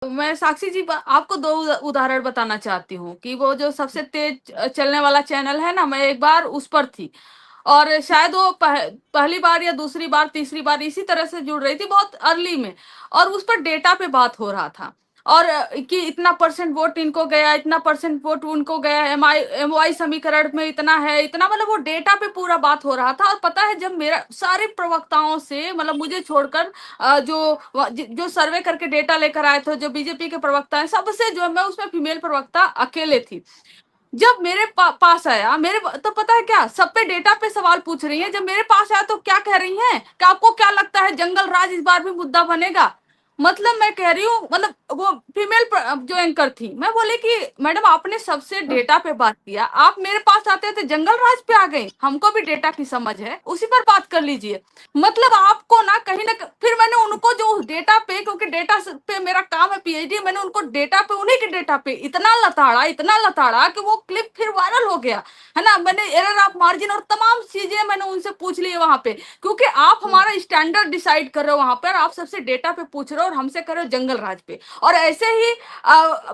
मैं साक्षी जी आपको दो उदाहरण बताना चाहती हूँ कि वो जो सबसे तेज चलने वाला चैनल है ना, मैं एक बार उस पर थी और शायद वो पहली बार या दूसरी बार तीसरी बार इसी तरह से जुड़ रही थी बहुत अर्ली में, और उस पर डेटा पे बात हो रहा था और कि इतना परसेंट वोट इनको गया, इतना परसेंट वोट उनको गया, एम वाई समीकरण में इतना है, इतना मतलब वो डेटा पे पूरा बात हो रहा था। और पता है जब मेरा सारे प्रवक्ताओं से मतलब मुझे छोड़कर जो सर्वे करके डेटा लेकर आए थे, जो बीजेपी के प्रवक्ता हैं, सबसे जो मैं उसमें फीमेल प्रवक्ता अकेले थी। जब मेरे पास आया, मेरे तो पता है क्या, सब पे डेटा पे सवाल पूछ रही है। जब मेरे पास आया तो क्या कह रही हैं कि आपको क्या लगता है जंगल राज इस बार भी मुद्दा बनेगा। मतलब मैं कह रही हूँ, मतलब वो फीमेल जो एंकर थी, मैं बोले कि मैडम आपने सबसे डेटा पे बात किया, आप मेरे पास आते थे जंगल राज पे आ गए, हमको भी डेटा की समझ है, उसी पर बात कर लीजिए। मतलब आपको ना कहीं ना फिर मैंने उनको जो डेटा पे, क्योंकि डेटा पे मेरा काम है पीएचडी, मैंने उनको डेटा पे, उन्हीं के डेटा पे इतना लताड़ा कि वो क्लिप फिर वायरल हो गया है ना। मैंने एरर ऑफ मार्जिन और तमाम चीजें मैंने उनसे पूछ ली वहां पे, क्योंकि आप हमारा स्टैंडर्ड डिसाइड कर रहे हो वहां पर, आप सबसे डेटा पे पूछ रहे हो और हमसे कर रहे हो जंगल राज पे। और ऐसे ही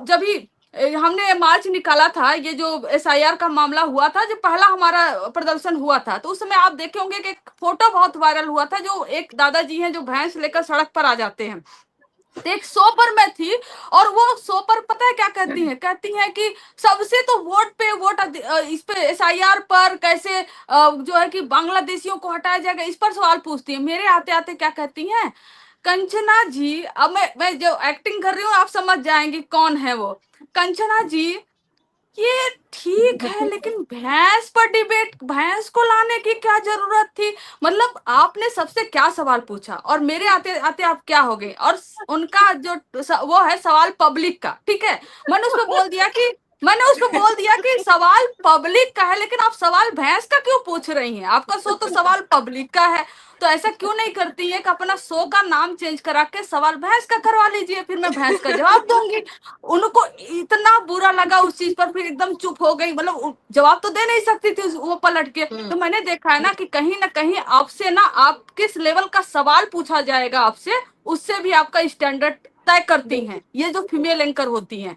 जब ही हमने मार्च निकाला था, ये जो एसआईआर का मामला हुआ था, जो पहला हमारा प्रदर्शन हुआ था, तो उस समय आप देखे होंगे कि एक फोटो बहुत वायरल हुआ था, जो एक दादाजी हैं जो भैंस लेकर सड़क पर आ जाते हैं। तो एक शो पर मैं थी और वो शो पर पता है क्या कहती हैं कि सबसे तो वोट पे वोट इस पे एसआईआर पर कैसे जो है कि बांग्लादेशियों को हटाया जाएगा, इस पर सवाल पूछती है। मेरे आते आते क्या कहती हैं, कंचना जी, अब मैं जो एक्टिंग कर रही हूँ आप समझ जाएंगी कौन है वो। कंचना जी, ये ठीक है लेकिन भैंस पर डिबेट, भैंस को लाने की क्या जरूरत थी। मतलब आपने सबसे क्या सवाल पूछा और मेरे आते आते आप क्या हो गए। और उनका जो वो है सवाल पब्लिक का, ठीक है, मैंने उसको बोल दिया कि सवाल पब्लिक का है, लेकिन आप सवाल भैंस का क्यों पूछ रही हैं, आपका शो तो सवाल पब्लिक का है। तो ऐसा क्यों नहीं करती है कि अपना शो का नाम चेंज करा के सवाल भैंस का करवा लीजिए, फिर मैं भैंस का जवाब दूंगी। उनको इतना बुरा लगा उस चीज पर, फिर एकदम चुप हो गई। मतलब जवाब तो दे नहीं सकती थी वो पलट के। तो मैंने देखा है ना कहीं आपसे ना, आप किस लेवल का सवाल पूछा जाएगा आपसे, उससे भी आपका स्टैंडर्ड तय करती हैं ये जो फीमेल एंकर होती हैं।